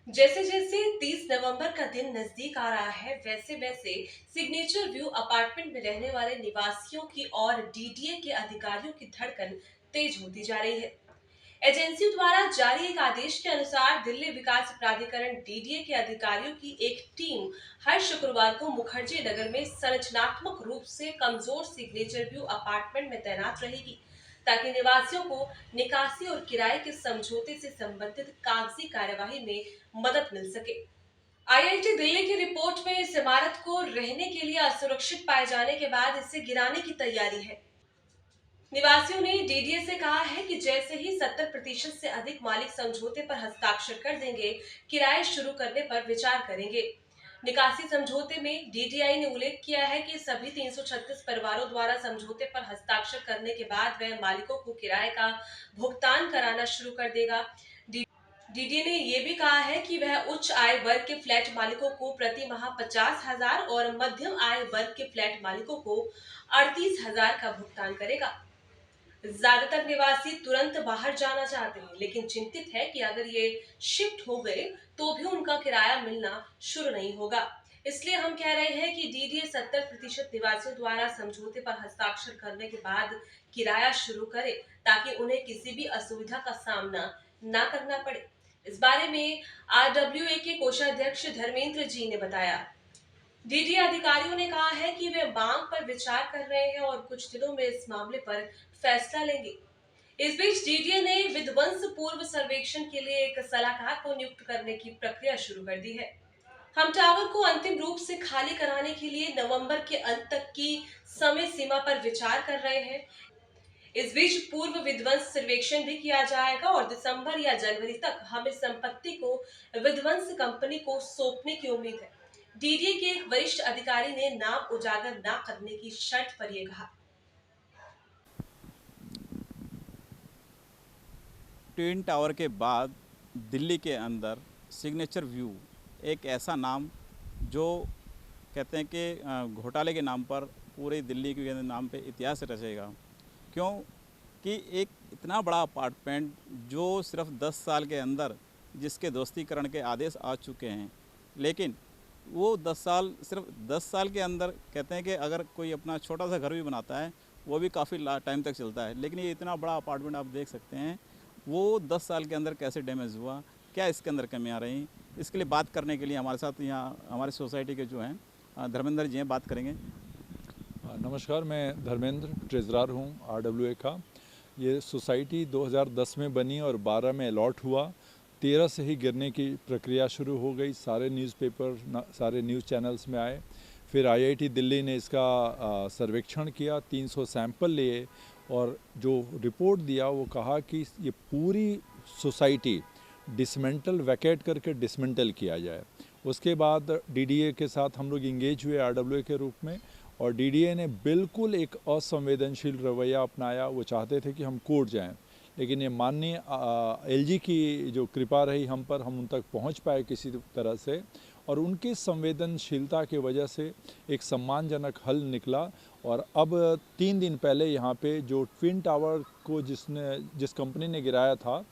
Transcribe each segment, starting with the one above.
जैसे जैसे 30 नवंबर का दिन नजदीक आ रहा है, वैसे वैसे सिग्नेचर व्यू अपार्टमेंट में रहने वाले निवासियों की और डीडीए के अधिकारियों की धड़कन तेज होती जा रही है। एजेंसी द्वारा जारी एक आदेश के अनुसार दिल्ली विकास प्राधिकरण डीडीए के अधिकारियों की एक टीम हर शुक्रवार को मुखर्जी नगर में संरचनात्मक रूप से कमजोर सिग्नेचर व्यू अपार्टमेंट में तैनात रहेगी, ताकि निवासियों को निकासी और किराए के समझौते से संबंधित कागजी कार्यवाही में मदद मिल सके। आईआईटी दिल्ली की रिपोर्ट में इस इमारत को रहने के लिए असुरक्षित पाए जाने के बाद इसे गिराने की तैयारी है। निवासियों ने डीडीए से कहा है कि जैसे ही 70% से अधिक मालिक समझौते पर हस्ताक्षर कर देंगे, किराए शुरू करने पर विचार करेंगे। निकासी समझौते में डीडीआई ने उल्लेख किया है कि सभी 336 परिवारों द्वारा समझौते पर हस्ताक्षर करने के बाद वह मालिकों को किराए का भुगतान कराना शुरू कर देगा। डीडीए ने यह भी कहा है कि वह उच्च आय वर्ग के फ्लैट मालिकों को प्रति माह 50,000 और मध्यम आय वर्ग के फ्लैट मालिकों को 38,000 का भुगतान करेगा। ज्यादातर निवासी तुरंत बाहर जाना चाहते हैं, लेकिन चिंतित है कि अगर ये शिफ्ट हो गए तो भी उनका किराया मिलना शुरू नहीं होगा। इसलिए हम कह रहे हैं कि डीडीए 70% निवासियों द्वारा समझौते पर हस्ताक्षर करने के बाद किराया शुरू करे, ताकि उन्हें किसी भी असुविधा का सामना ना करना पड़े। इस बारे में आरडब्ल्यूए के कोषाध्यक्ष धर्मेंद्र जी ने बताया, डीडीए अधिकारियों ने कहा है कि वे मांग पर विचार कर रहे हैं और कुछ दिनों में इस मामले पर फैसला लेंगे। इस बीच डीडीए ने विध्वंस पूर्व सर्वेक्षण के लिए एक सलाहकार को नियुक्त करने की प्रक्रिया शुरू कर दी है। हम टावर को अंतिम रूप से खाली कराने के लिए नवंबर के अंत तक की समय सीमा पर विचार कर रहे हैं। इस बीच पूर्व विध्वंस सर्वेक्षण भी किया जाएगा और दिसंबर या जनवरी तक हम इस संपत्ति को विध्वंस कंपनी को सौंपने की उम्मीद है। डीडीए के एक वरिष्ठ अधिकारी ने नाम उजागर न करने की शर्त पर यह कहा। ट्विन टावर के बाद दिल्ली के अंदर सिग्नेचर व्यू एक ऐसा नाम जो कहते हैं कि घोटाले के नाम पर पूरे दिल्ली के नाम पे इतिहास रचेगा। क्यों कि एक इतना बड़ा अपार्टमेंट जो सिर्फ 10 साल के अंदर जिसके दोस्तीकरण के आदेश आ चुके हैं, लेकिन वो 10 साल सिर्फ 10 साल के अंदर कहते हैं कि अगर कोई अपना छोटा सा घर भी बनाता है वो भी काफ़ी टाइम तक चलता है, लेकिन ये इतना बड़ा अपार्टमेंट आप देख सकते हैं वो 10 साल के अंदर कैसे डैमेज हुआ, क्या इसके अंदर कमियाँ रहीं। इसके लिए बात करने के लिए हमारे साथ यहाँ हमारे सोसाइटी के जो हैं धर्मेंद्र जी हैं, बात करेंगे। नमस्कार, मैं धर्मेंद्र ट्रेजरार हूँ आरडब्ल्यूए का। ये सोसाइटी 2010 में बनी और 12 में अलॉट हुआ। 13 से ही गिरने की प्रक्रिया शुरू हो गई। सारे न्यूज़पेपर, सारे न्यूज़ चैनल्स में आए। फिर आईआईटी दिल्ली ने इसका सर्वेक्षण किया, 300 सैंपल लिए और जो रिपोर्ट दिया वो कहा कि ये पूरी सोसाइटी डिसमेंटल वैकेट करके डिसमेंटल किया जाए। उसके बाद डीडीए के साथ हम लोग इंगेज हुए आरडब्ल्यूए के रूप में और डीडीए ने बिल्कुल एक असंवेदनशील रवैया अपनाया। वो चाहते थे कि हम कोर्ट जाएं, लेकिन ये माननीय एलजी की जो कृपा रही हम पर, हम उन तक पहुंच पाए किसी तरह से और उनकी संवेदनशीलता की वजह से एक सम्मानजनक हल निकला। और अब 3 दिन पहले यहाँ पे जो ट्विन टावर को जिस कंपनी ने गिराया था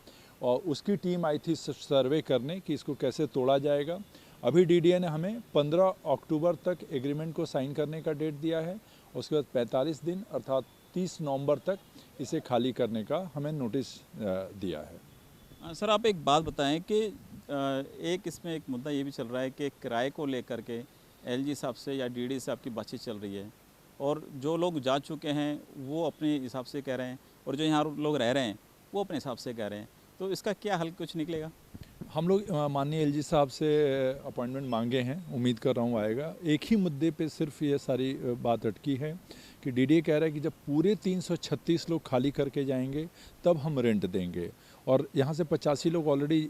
और उसकी टीम आई थी सर्वे करने कि इसको कैसे तोड़ा जाएगा। अभी डीडीए ने हमें 15 अक्टूबर तक एग्रीमेंट को साइन करने का डेट दिया है। उसके बाद 45 दिन अर्थात 30 नवंबर तक इसे खाली करने का हमें नोटिस दिया है। सर, आप एक बात बताएं कि एक इसमें एक मुद्दा ये भी चल रहा है कि किराए को लेकर के एलजी साहब से या डीडी से आपकी बातचीत चल रही है और जो लोग जा चुके हैं वो अपने हिसाब से कह रहे हैं और जो यहाँ लोग रह रहे हैं वो अपने हिसाब से कह रहे हैं, तो इसका क्या हल कुछ निकलेगा? हम लोग माननीय एलजी साहब से अपॉइंटमेंट मांगे हैं, उम्मीद कर रहा हूँ आएगा। एक ही मुद्दे पे सिर्फ ये सारी बात अटकी है कि डीडीए कह रहा है कि जब पूरे 336 लोग खाली करके जाएंगे तब हम रेंट देंगे और यहाँ से 85 लोग ऑलरेडी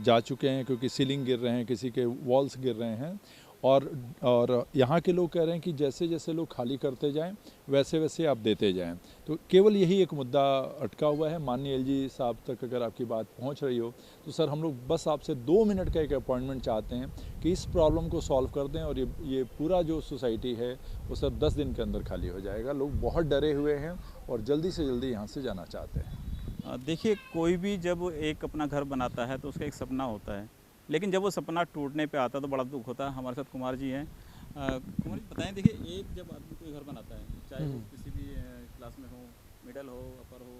जा चुके हैं क्योंकि सीलिंग गिर रहे हैं, किसी के वॉल्स गिर रहे हैं और यहाँ के लोग कह रहे हैं कि जैसे जैसे लोग खाली करते जाएं वैसे वैसे आप देते जाएं। तो केवल यही एक मुद्दा अटका हुआ है। माननीय एलजी साहब तक अगर आपकी बात पहुँच रही हो तो सर हम लोग बस आपसे 2 मिनट का एक अपॉइंटमेंट चाहते हैं कि इस प्रॉब्लम को सॉल्व कर दें और ये पूरा जो सोसाइटी है वो सर 10 दिन के अंदर खाली हो जाएगा। लोग बहुत डरे हुए हैं और जल्दी से जल्दी यहाँ से जाना चाहते हैं। देखिए, कोई भी जब एक अपना घर बनाता है तो उसका एक सपना होता है लेकिन जब वो सपना टूटने पे आता है तो बड़ा दुख होता है। हमारे साथ कुमार जी हैं। कुमार जी बताएं, देखिए एक जब आदमी कोई घर बनाता है, चाहे वो किसी भी क्लास में हो, मिडल हो, अपर हो,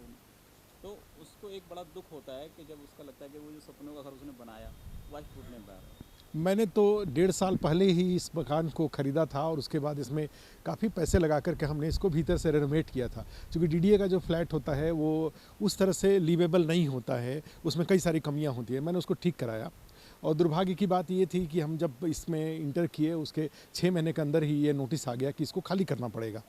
तो उसको एक बड़ा दुख होता है कि जब उसका लगता है कि वो जो सपनों का घर उसने बनाया वो आज टूटने में आ रहा है। मैंने तो 1.5 साल पहले ही इस मकान को ख़रीदा था और उसके बाद इसमें काफ़ी पैसे लगा करके हमने इसको भीतर से रेनोवेट किया था। क्योंकि डीडीए का जो फ्लैट होता है वो उस तरह से लिवेबल नहीं होता है, उसमें कई सारी कमियां होती हैं। मैंने उसको ठीक कराया और दुर्भाग्य की बात ये थी कि हम जब इसमें इंटर किए उसके 6 महीने के अंदर ही ये नोटिस आ गया कि इसको खाली करना पड़ेगा।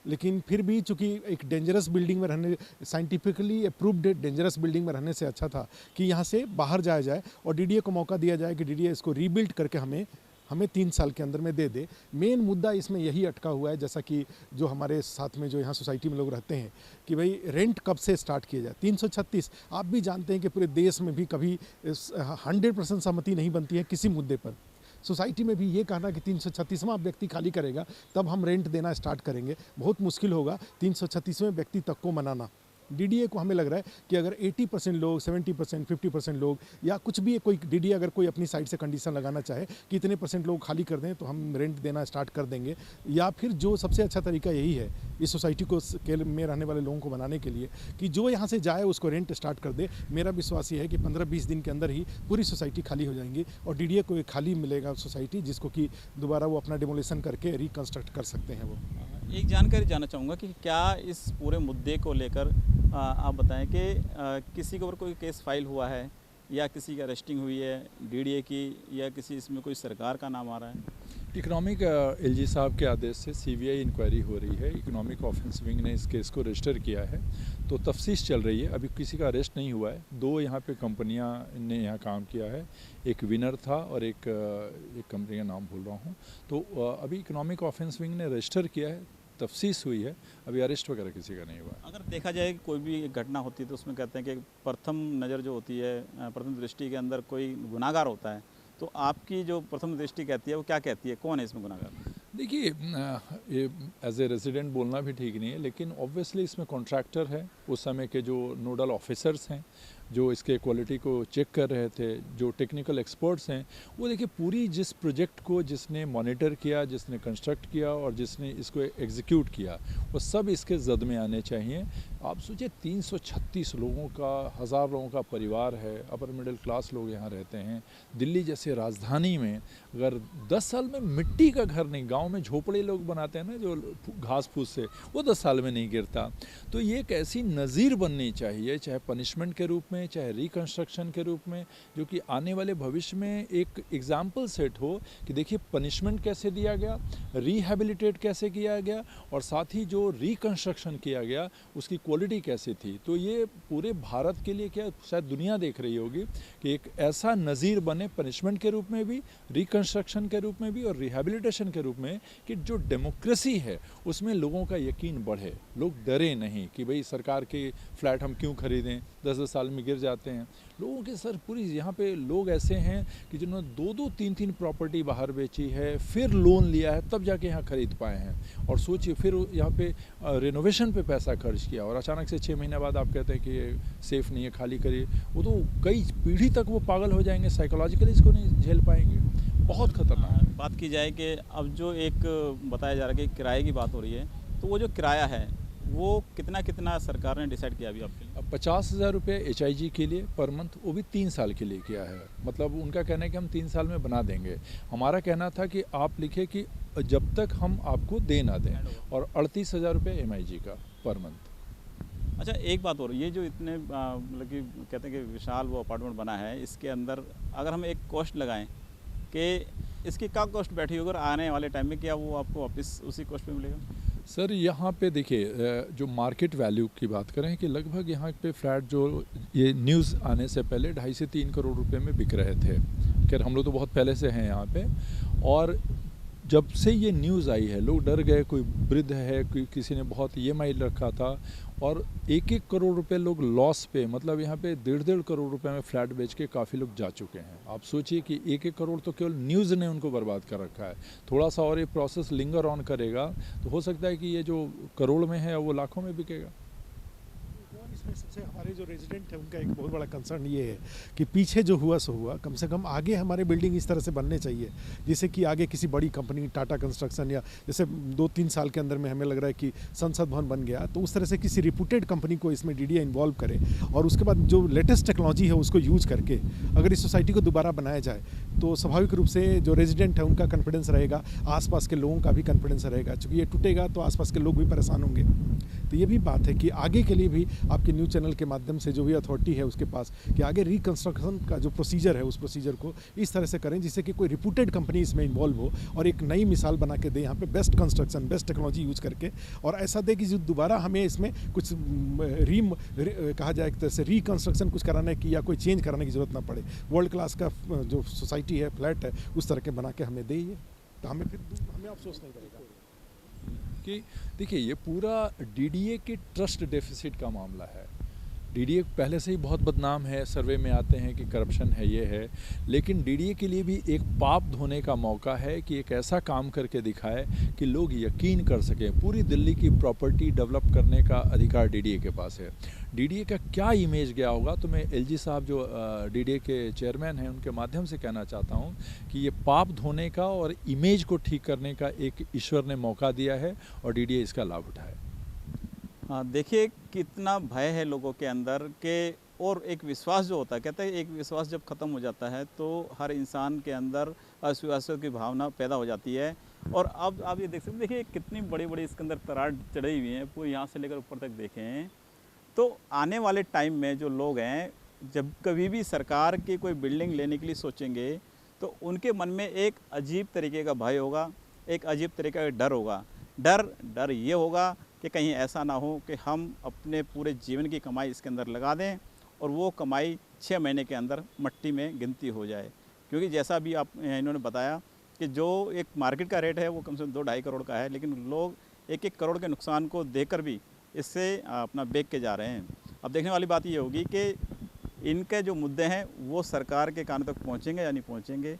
लेकिन फिर भी चूंकि एक डेंजरस बिल्डिंग में रहने, साइंटिफिकली अप्रूव्ड डेंजरस बिल्डिंग में रहने से अच्छा था कि यहाँ से बाहर जाया जाए और डीडीए को मौका दिया जाए कि डीडीए इसको रीबिल्ड करके हमें 3 साल के अंदर में दे दे। मेन मुद्दा इसमें यही अटका हुआ है, जैसा कि जो हमारे साथ में जो यहाँ सोसाइटी में लोग रहते हैं, कि भाई रेंट कब से स्टार्ट किया जाए। 336 आप भी जानते हैं कि पूरे देश में भी कभी 100% सहमति नहीं बनती है किसी मुद्दे पर। सोसाइटी में भी ये कहना कि 336वां व्यक्ति खाली करेगा तब हम रेंट देना स्टार्ट करेंगे, बहुत मुश्किल होगा 336वें व्यक्ति तक को मनाना। डीडीए को हमें लग रहा है कि अगर 80% लोग, 70%, 50% लोग या कुछ भी कोई डीडीए अगर कोई अपनी साइड से कंडीशन लगाना चाहे कि इतने % लोग खाली कर दें तो हम रेंट देना स्टार्ट कर देंगे। या फिर जो सबसे अच्छा तरीका यही है इस सोसाइटी को के में रहने वाले लोगों को बनाने के लिए कि जो यहाँ से जाए उसको रेंट स्टार्ट कर दे। मेरा विश्वास ये है कि 15-20 दिन के अंदर ही पूरी सोसाइटी खाली हो जाएंगी और डीडीए को एक खाली मिलेगा सोसाइटी, जिसको कि दोबारा वो अपना डिमोलेशन करके रिकंस्ट्रक्ट कर सकते हैं। वो एक जानकारी जानना चाहूँगा कि क्या इस पूरे मुद्दे को लेकर आप बताएं कि किसी के ऊपर कोई केस फाइल हुआ है या किसी की अरेस्टिंग हुई है डीडीए की, या किसी इसमें कोई सरकार का नाम आ रहा है? इकोनॉमिक एलजी साहब के आदेश से सीबीआई इंक्वायरी हो रही है। इकोनॉमिक ऑफेंस विंग ने इस केस को रजिस्टर किया है, तो तफ्तीश चल रही है। अभी किसी का अरेस्ट नहीं हुआ है। 2 यहाँ पे कंपनियाँ ने यहाँ काम किया है, एक विनर था और एक कंपनी का नाम भूल रहा हूँ। तो अभी इकोनॉमिक ऑफेंस विंग ने रजिस्टर किया है, तफ्तीश हुई है, अभी अरेस्ट वगैरह किसी का नहीं हुआ। अगर देखा जाए कि कोई भी एक घटना होती है तो उसमें कहते हैं कि प्रथम नज़र जो होती है, प्रथम दृष्टि के अंदर कोई गुनाहगार होता है, तो आपकी जो प्रथम दृष्टि कहती है वो क्या कहती है, कौन है इसमें गुनाहगार? देखिए, ये एज ए रेजिडेंट बोलना भी ठीक नहीं है, लेकिन ऑब्वियसली इसमें कॉन्ट्रैक्टर है, उस समय के जो नोडल ऑफिसर्स हैं जो इसके क्वालिटी को चेक कर रहे थे, जो टेक्निकल एक्सपर्ट्स हैं, वो देखिए पूरी जिस प्रोजेक्ट को जिसने मॉनिटर किया, जिसने कंस्ट्रक्ट किया और जिसने इसको एग्जीक्यूट किया, वो सब इसके जद में आने चाहिए। आप सोचिए 336 लोगों का, 1000 लोगों का परिवार है, अपर मिडिल क्लास लोग यहाँ रहते हैं। दिल्ली जैसे राजधानी में अगर 10 साल में मिट्टी का घर नहीं, गांव में झोपड़े लोग बनाते हैं ना जो घास फूस से, वो 10 साल में नहीं गिरता। तो ये एक ऐसी नज़ीर बननी चाहिए, चाहे पनिशमेंट के रूप में, चाहे रिकंस्ट्रक्शन के रूप में, जो कि आने वाले भविष्य में एक एग्जाम्पल सेट हो कि देखिए पनिशमेंट कैसे दिया गया, रिहेबिलिटेट कैसे किया गया और साथ ही जो रिकंस्ट्रक्शन किया गया उसकी क्वालिटी कैसे थी। तो ये पूरे भारत के लिए, क्या शायद दुनिया देख रही होगी कि एक ऐसा नज़ीर बने पनिशमेंट के रूप में भी, रिकंस्ट्रक्शन के रूप में भी और रिहेबिलिटेशन के रूप में, कि जो डेमोक्रेसी है उसमें लोगों का यकीन बढ़े, लोग डरे नहीं कि भाई सरकार के फ्लैट हम क्यों खरीदें, 10-10 साल में गिर जाते हैं। लोगों के सर पूरी यहाँ पे लोग ऐसे हैं कि जिन्होंने 2-2, 3-3 प्रॉपर्टी बाहर बेची है, फिर लोन लिया है, तब जाके यहाँ खरीद पाए हैं। और सोचिए फिर यहाँ पे रेनोवेशन पे पैसा खर्च किया और अचानक से 6 महीने बाद आप कहते हैं कि ये सेफ़ नहीं है, खाली करिए। वो तो कई पीढ़ी तक वो पागल हो जाएंगे, साइकोलॉजिकली इसको नहीं झेल पाएंगे। बहुत खतरनाक है। बात की जाए कि अब जो एक बताया जा रहा है कि किराए की बात हो रही है, तो वो जो किराया है वो कितना सरकार ने डिसाइड किया अभी आपके लिए? अब 50,000 रुपये HIG के लिए पर मंथ, वो भी 3 साल के लिए किया है। मतलब उनका कहना है कि हम 3 साल में बना देंगे। हमारा कहना था कि आप लिखे कि जब तक हम आपको दे ना दें, और 38,000 रुपये MIG का पर मंथ। अच्छा, एक बात और, ये जो इतने मतलब कि कहते हैं कि विशाल वो अपार्टमेंट बना है, इसके अंदर अगर हम एक कॉस्ट लगाएं कि इसकी क्या कॉस्ट बैठी होगी और आने वाले टाइम में क्या वो आपको वापस उसी कॉस्ट पे मिलेगा? सर यहाँ पे देखिए, जो मार्केट वैल्यू की बात करें कि लगभग यहाँ पे फ्लैट जो ये न्यूज़ आने से पहले 2.5 से 3 करोड़ रुपए में बिक रहे थे। खैर हम लोग तो बहुत पहले से हैं यहाँ पे, और जब से ये न्यूज़ आई है लोग डर गए। कोई वृद्ध है, कोई किसी ने बहुत EMI रखा था, और 1-1 करोड़ रुपए लोग लॉस पे, मतलब यहाँ पे 1.5 करोड़ रुपए में फ्लैट बेच के काफ़ी लोग जा चुके हैं। आप सोचिए कि 1-1 करोड़ तो केवल न्यूज़ ने उनको बर्बाद कर रखा है। थोड़ा सा और ये प्रोसेस लिंगर ऑन करेगा तो हो सकता है कि ये जो करोड़ में है वो लाखों में बिकेगा। इसमें सबसे हमारे जो रेजिडेंट है उनका एक बहुत बड़ा कंसर्न ये है कि पीछे जो हुआ सो हुआ, कम से कम आगे हमारे बिल्डिंग इस तरह से बनने चाहिए जैसे कि आगे किसी बड़ी कंपनी टाटा कंस्ट्रक्शन या जैसे 2-3 साल के अंदर में हमें लग रहा है कि संसद भवन बन गया, तो उस तरह से किसी रिप्यूटेड कंपनी को इसमें डीडीए इन्वॉल्व करे और उसके बाद जो लेटेस्ट टेक्नोलॉजी है उसको यूज करके अगर इस सोसाइटी को दोबारा बनाया जाए तो स्वाभाविक रूप से जो रेजिडेंट है उनका कॉन्फिडेंस रहेगा, आसपास के लोगों का भी कॉन्फिडेंस रहेगा। चूँकि ये टूटेगा तो आसपास के लोग भी परेशान होंगे। तो ये भी बात है कि आगे के लिए भी आपके न्यूज़ चैनल के माध्यम से जो भी अथॉरिटी है उसके पास कि आगे रिकंस्ट्रक्शन का जो प्रोसीजर है उस प्रोसीजर को इस तरह से करें जिससे कि कोई रिप्यूटेड कंपनी इसमें इन्वॉल्व हो और एक नई मिसाल बना के दे यहाँ पे best construction best technology use करके, और ऐसा दे कि जो दोबारा हमें इसमें कुछ कहा जाए एक तरह से रिकंस्ट्रक्शन कुछ कराने की या कोई चेंज कराने की जरूरत ना पड़े। वर्ल्ड क्लास का जो सोसाइटी है, फ्लैट है, उस तरह के बना के हमें दे, तो हमें अफसोस नहीं रहेगा। कि देखिए ये पूरा डीडीए के ट्रस्ट डेफिसिट का मामला है। डीडीए पहले से ही बहुत बदनाम है, सर्वे में आते हैं कि करप्शन है, ये है, लेकिन डीडीए के लिए भी एक पाप धोने का मौका है कि एक ऐसा काम करके दिखाए कि लोग यकीन कर सकें। पूरी दिल्ली की प्रॉपर्टी डेवलप करने का अधिकार डीडीए के पास है। डीडीए का क्या इमेज गया होगा, तो मैं एलजी साहब जो डीडीए के चेयरमैन हैं उनके माध्यम से कहना चाहता हूं कि ये पाप धोने का और इमेज को ठीक करने का एक ईश्वर ने मौका दिया है और डीडीए इसका लाभ उठाए। हाँ, देखिए कितना भय है लोगों के अंदर के, और एक विश्वास जो होता है, कहते हैं एक विश्वास जब ख़त्म हो जाता है तो हर इंसान के अंदर अविश्वास की भावना पैदा हो जाती है। और अब आप ये देख सकते हैं, देखिए कितनी बड़ी बड़ी इसके अंदर तरार चढ़ी हुई हैं, पूरी यहाँ से लेकर ऊपर तक देखें तो आने वाले टाइम में जो लोग हैं जब कभी भी सरकार की कोई बिल्डिंग लेने के लिए सोचेंगे तो उनके मन में एक अजीब तरीके का भय होगा, एक अजीब तरीके का डर होगा। डर ये होगा कि कहीं ऐसा ना हो कि हम अपने पूरे जीवन की कमाई इसके अंदर लगा दें और वो कमाई 6 महीने के अंदर मट्टी में गिनती हो जाए। क्योंकि जैसा भी आप इन्होंने बताया कि जो एक मार्केट का रेट है वो कम से कम 2-2.5 करोड़ का है, लेकिन लोग 1-1 करोड़ के नुकसान को देकर भी इससे अपना बेच के जा रहे हैं। अब देखने वाली बात ये होगी कि इनके जो मुद्दे हैं वो सरकार के कान तक पहुँचेंगे या नहीं पहुँचेंगे।